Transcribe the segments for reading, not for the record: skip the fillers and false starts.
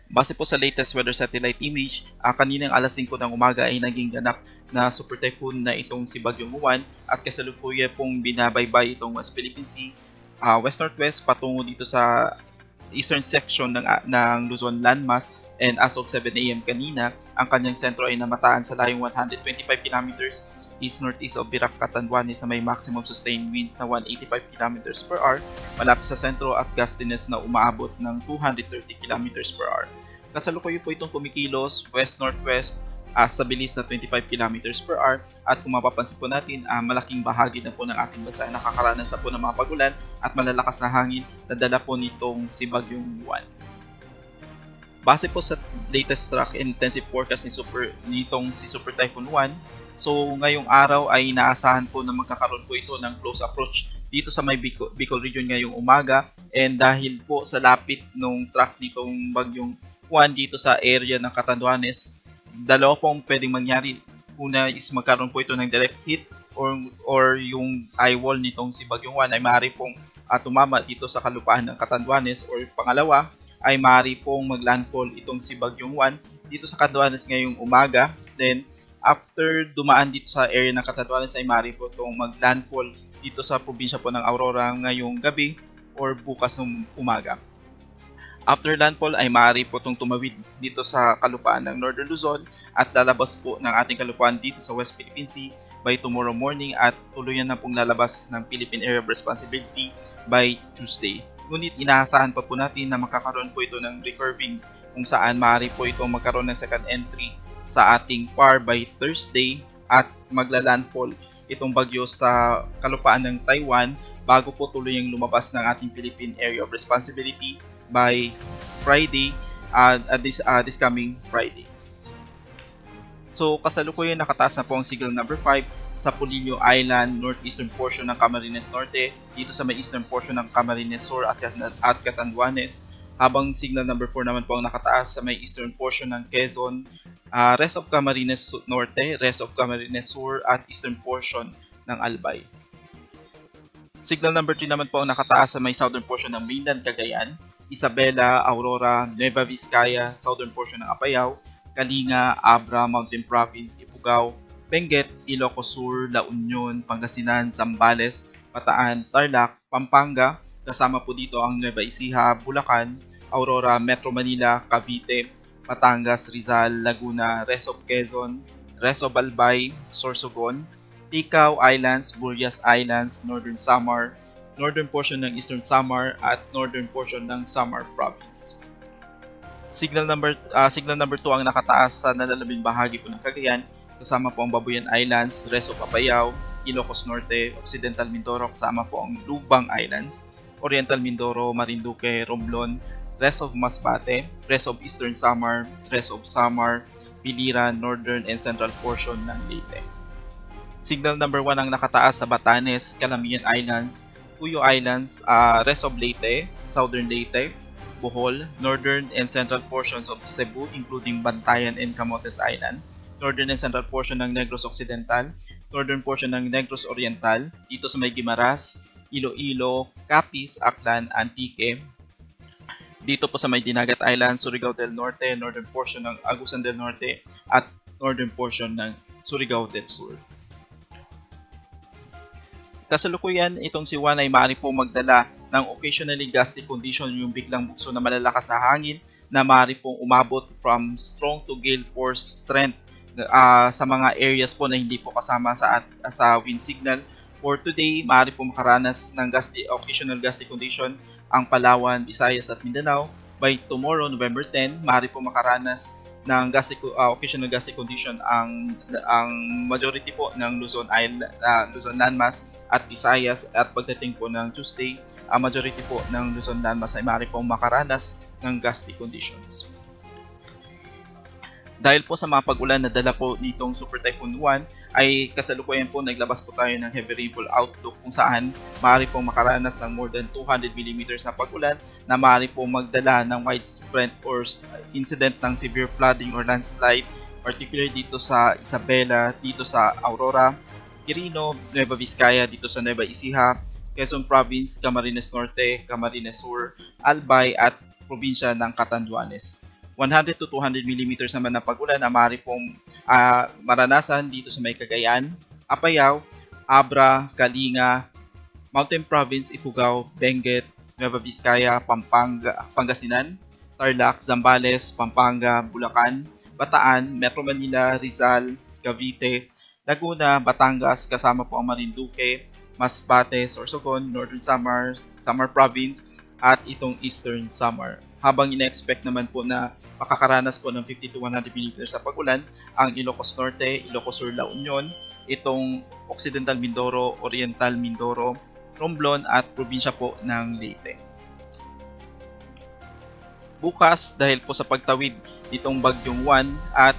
Base po sa latest weather satellite image, kaninang alas 5 ng umaga ay naging ganap na super typhoon na itong si Bagyong Juan at kasalukuyan pong binabaybay itong West Philippine Sea, west-northwest patungo dito sa eastern section ng Luzon landmass, and as of 7 AM kanina, ang kanyang sentro ay namataan sa layong 125 kilometers east-northeast of Virac, Catanduanes na may maximum sustained winds na 185 km per hour malapit sa sentro at gustiness na umaabot ng 230 km per hour. Kasalukuyan po itong kumikilos west-northwest sa bilis na 25 km per hour at kung mapapansin po natin, malaking bahagi na po ng ating bansa ay nakakaranas na po ng mga pagulan at malalakas na hangin na dala po nitong si Bagyong Juan. Base po sa latest track and intensive forecast nitong si Super Typhoon Juan, so ngayong araw ay inaasahan po na magkakaroon po ito ng close approach dito sa may Bicol region ngayong umaga, and dahil po sa lapit ng track nitong Bagyong Juan dito sa area ng Catanduanes, dalawa pong pwedeng mangyari. Una is magkaroon po ito ng direct hit or yung eye wall nitong si Bagyong Juan ay maaari pong tumama dito sa kalupaan ng Catanduanes, or pangalawa ay maaari pong maglandfall itong si Bagyong Juan dito sa Catanduanes ngayong umaga. Then after dumaan dito sa area ng Catanduanes ay maaari po itong maglandfall dito sa probinsya po ng Aurora ngayong gabi or bukas ng umaga. After landfall ay maaari po itong tumawid dito sa kalupaan ng Northern Luzon at lalabas po ng ating kalupaan dito sa West Philippine Sea by tomorrow morning at tuluyan na pong lalabas ng Philippine Area of Responsibility by Tuesday. Ngunit inaasahan pa po natin na makakaroon po ito ng recurving kung saan maaari po itong magkaroon ng second entry sa ating PAR by Thursday at magla-landfall itong bagyo sa kalupaan ng Taiwan bago po tuluyang lumabas ng ating Philippine Area of Responsibility by Friday, this coming Friday. So kasalukuyan nakataas na po ang signal number 5 sa Polillo Island, northeastern portion ng Camarines Norte, dito sa may eastern portion ng Camarines Sur at Catanduanes, habang signal number 4 naman po ang nakataas sa may eastern portion ng Quezon, rest of Camarines Norte, rest of Camarines Sur at eastern portion ng Albay. Signal number 3 naman po ang nakataas sa may southern portion ng mainland Cagayan, Isabela, Aurora, Nueva Vizcaya, southern portion ng Apayao, Kalinga, Abra, Mountain Province, Ifugao, Benguet, Ilocos Sur, La Union, Pangasinan, Zambales, Bataan, Tarlac, Pampanga, kasama po dito ang Nueva Ecija, Bulacan, Aurora, Metro Manila, Cavite, Batangas, Rizal, Laguna, rest of Quezon, rest of Albay, Sorsogon, Ticao Islands, Burias Islands, Northern Samar, northern portion ng Eastern Samar at northern portion ng Samar Province. Signal number 2 ang nakataas sa nalalabing bahagi po ng Cagayan, kasama po ang Babuyan Islands, rest of Apayao, Ilocos Norte, Occidental Mindoro, kasama po ang Lubang Islands, Oriental Mindoro, Marinduque, Romblon, rest of Masbate, rest of Eastern Samar, rest of Samar, Biliran, northern and central portion ng Leyte. Signal number 1 ang nakataas sa Batanes, Calamian Islands, Puyo Islands, rest of Leyte, southern Leyte, Bohol, northern and central portions of Cebu including Bantayan and Camotes Island, northern and central portion ng Negros Occidental, northern portion ng Negros Oriental, dito sa may Guimaras, Iloilo, Capiz, Aklan, Antique, dito po sa may Dinagat Island, Surigao del Norte, northern portion ng Agusan del Norte at northern portion ng Surigao del Sur. Kasalukuyan, itong si Juan ay maaari po magdala ng occasionally gusty condition, yung biglang bugso na malalakas na hangin na maaari pong umabot from strong to gale force strength sa mga areas po na hindi po kasama sa wind signal. For today, maaari po makaranas ng occasional gusty condition ang Palawan, Visayas at Mindanao. By tomorrow, November 10, maaari po makaranas ng occasional gusty condition ang majority po ng Luzon landmass at Visayas, at pagdating po ng Tuesday, ang majority po ng Luzon landmass ay maaari pong makaranas ng gusty conditions. Dahil po sa mga pag-ulan na dala po nitong Super Typhoon Juan, ay kasalukuyan po naglabas po tayo ng heavy rainfall outlook kung saan maaari pong makaranas ng more than 200 mm na pag-ulan na maaari pong magdala ng widespread or incident ng severe flooding or landslide, particularly dito sa Isabela, dito sa Aurora, Quirino, Nueva Vizcaya, dito sa Nueva Ecija, Quezon Province, Camarines Norte, Camarines Sur, Albay at probinsya ng Catanduanes. 100 to 200 millimeters naman na pag-ulan na maaari pong maranasan dito sa may Cagayan, Apayao, Abra, Kalinga, Mountain Province, Ifugao, Benguet, Nueva Vizcaya, Pampanga, Pangasinan, Tarlac, Zambales, Pampanga, Bulacan, Bataan, Metro Manila, Rizal, Cavite, Laguna, Batangas, kasama po ang Marinduque, Masbate, Sorsogon, Northern Samar Province, at itong Eastern Samar. Habang ina-expect naman po na makakaranas po ng 50 to 100 mm sa pag-ulan ang Ilocos Norte, Ilocos Sur, La Union, itong Occidental Mindoro, Oriental Mindoro, Romblon at probinsya po ng Leyte. Bukas, dahil po sa pagtawid nitong bagyong Juan at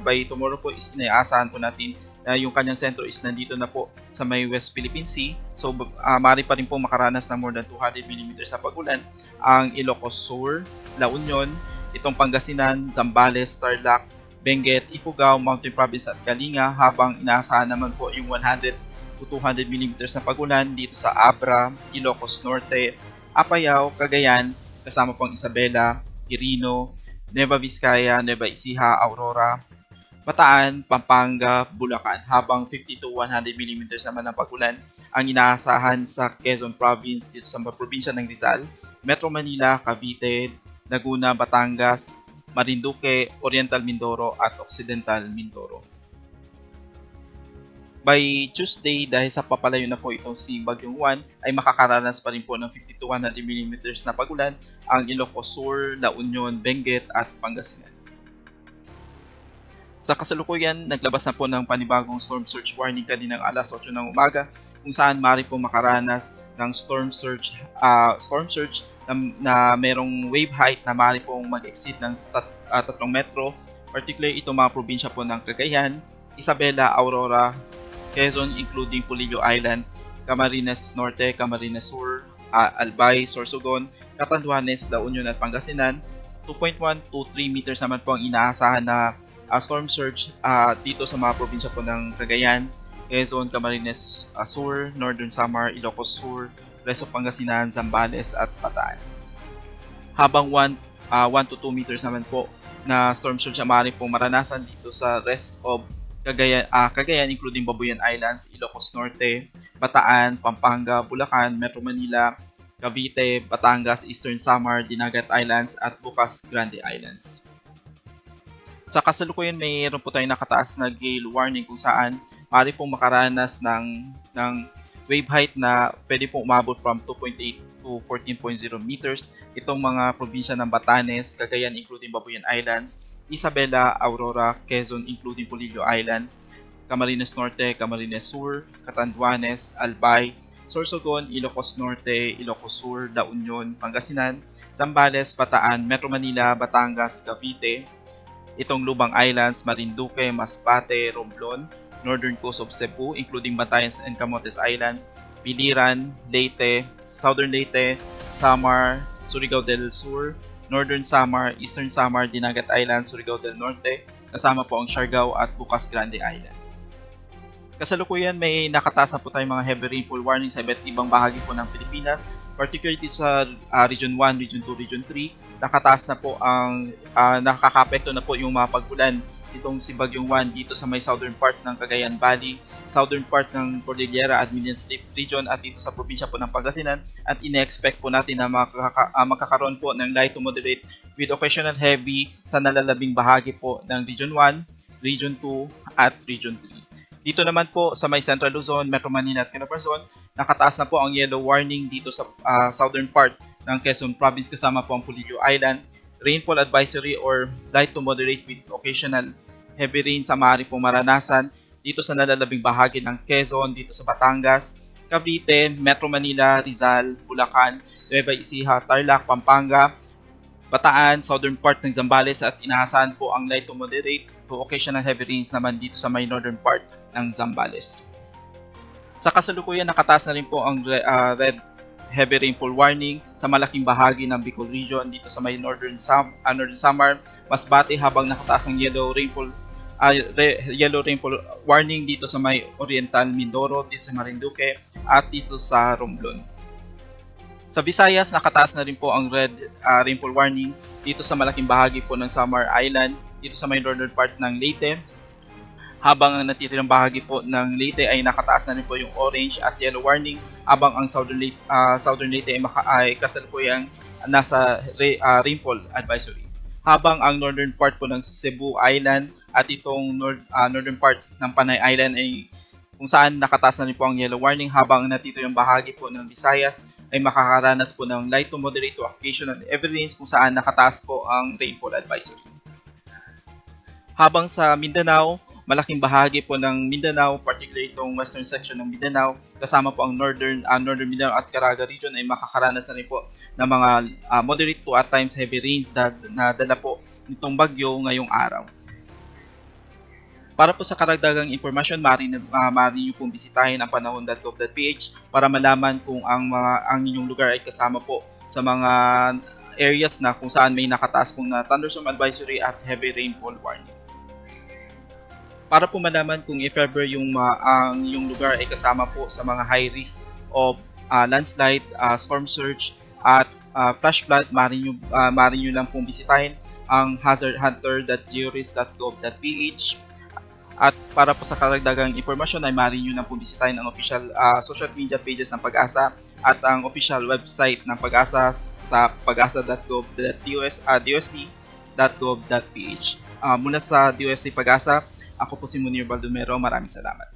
by tomorrow po is inaasahan po natin na yung kanyang sentro is nandito na po sa may West Philippine Sea. So maaari pa rin po makaranas ng more than 200 mm sa pag-ulan ang Ilocos Sur, La Union, itong Pangasinan, Zambales, Tarlac, Benguet, Ifugao, Mountain Province at Kalinga, habang inaasahan naman po yung 100 to 200 mm na pag-ulan dito sa Abra, Ilocos Norte, Apayao, Cagayan, kasama pong Isabela, Quirino, Nueva Vizcaya, Nueva Ecija, Aurora, Bataan, Pampanga, Bulacan, habang 50 to 100 mm naman ng pag-ulan ang inaasahan sa Quezon Province dito sa probinsya ng Rizal, Metro Manila, Cavite, Laguna, Batangas, Marinduque, Oriental Mindoro at Occidental Mindoro. By Tuesday, dahil sa papalayo na po itong si Bagyong Juan, ay makakaranas pa rin po ng 50 to 100 mm na pag-ulan ang Ilocos Sur, La Union, Benguet at Pangasinan. Sa kasalukuyan, naglabas na po ng panibagong storm surge warning kaninang alas 8 ng umaga, kung saan maaari po makaranas ng storm surge na merong wave height na maaari pong mag-exceed ng 3 metro, particularly itong mga probinsya po ng Cagayan, Isabela, Aurora, Quezon including Polillo Island, Camarines Norte, Camarines Sur, Albay, Sorsogon, Catanduanes, La Union at Pangasinan. 2.1 to 3 meters naman po ang inaasahan na storm surge dito sa mga probinsya po ng Cagayan, Quezon, Camarines Sur, Northern Samar, Ilocos Sur, rest of Pangasinan, Zambales at Bataan. Habang 1 to 2 meters naman po na storm surge ang maaari pong maranasan dito sa rest of Cagayan including Babuyan Islands, Ilocos Norte, Bataan, Pampanga, Bulacan, Metro Manila, Cavite, Batangas, Eastern Samar, Dinagat Islands at Bukas Grande Islands. Sa kasalukuyan, mayroon po tayong nakataas na gale warning kung saan maaari pong makaranas ng wave height na pwede pong umabot from 2.8 to 14.0 meters. Itong mga probinsya ng Batanes, Cagayan including Babuyan Islands, Isabela, Aurora, Quezon including Polillo Island, Camarines Norte, Camarines Sur, Catanduanes, Albay, Sorsogon, Ilocos Norte, Ilocos Sur, La Union, Pangasinan, Zambales, Bataan, Metro Manila, Batangas, Cavite, itong Lubang Islands, Marinduque, Masbate, Romblon, Northern Coast of Cebu including Batanes and Camotes Islands, Biliran, Leyte, Southern Leyte, Samar, Surigao del Sur, Northern Samar, Eastern Samar, Dinagat Islands, Surigao del Norte, kasama po ang Siargao at Bukas Grande Island. Kasalukuyan, may nakataas na po tayong mga heavy rainfall warning sa iba't ibang bahagi po ng Pilipinas, particularly sa Region 1, Region 2, Region 3. Nakataas na po ang nakakapekto na po yung mga pag-ulan itong si Bagyong Juan dito sa may southern part ng Cagayan Valley, southern part ng Cordillera at Minion Slip Region at dito sa probinsya po ng Pangasinan, at ine-expect po natin na makakaroon po ng light to moderate with occasional heavy sa nalalabing bahagi po ng Region 1, Region 2 at Region 3. Dito naman po sa may Central Luzon, Metro Manila at Calabarzon, nakataas na po ang yellow warning dito sa southern part ng Quezon Province kasama po ang Polillo Island. Rainfall advisory or light to moderate with occasional heavy rain sa maaari pong maranasan dito sa nalalabing bahagi ng Quezon, dito sa Batangas, Cavite, Metro Manila, Rizal, Bulacan, Nueva Ecija, Tarlac, Pampanga, Bataan, southern part ng Zambales at inaasahan po ang light to moderate to occasional heavy rains naman dito sa may northern part ng Zambales. Sa kasalukuyan, nakataas na rin po ang red heavy rainfall warning sa malaking bahagi ng Bicol Region dito sa may Northern Samar, Masbate, habang nakataas ang yellow rainfall warning dito sa may Oriental Mindoro, dito sa Marinduque at dito sa Romblon. Sa Visayas, nakataas na rin po ang red rainfall warning dito sa malaking bahagi po ng Samar Island, dito sa may northern part ng Leyte. Habang ang natitirang bahagi po ng Leyte ay nakataas na rin po yung orange at yellow warning, habang ang southern Leyte ay kasalukuyang nasa rainfall advisory. Habang ang northern part po ng Cebu Island at itong northern part ng Panay Island ay kung saan nakataas na rin po ang yellow warning, habang natitirang bahagi po ng Visayas ay makakaranas po ng light to moderate to occasional heavy rains kung saan nakataas po ang rainfall advisory. Habang sa Mindanao, malaking bahagi po ng Mindanao, particularly itong western section ng Mindanao, kasama po ang northern Mindanao at Caraga region ay makakaranas na rin po ng mga moderate to at times heavy rains na dala po nitong bagyo ngayong araw. Para po sa karagdagang impormasyon, maaari niyo pong bisitahin ang panahon.gov.ph para malaman kung ang inyong lugar ay kasama po sa mga areas na kung saan may nakataas pong na thunderstorm advisory at heavy rainfall warning. Para po malaman kung if ever ang inyong lugar ay kasama po sa mga high risk of landslide, storm surge at flash flood, maaari nyo lang pong bisitahin ang hazardhunter.georisk.gov.ph. At para po sa karagdagang impormasyon ay maaari nyo na po bisitahin ang official social media pages ng Pag-asa at ang official website ng Pag-asa sa pag-asa.dosd.gov.ph. Mula sa DOST Pag-asa, ako po si Munir Baldomero. Maraming salamat.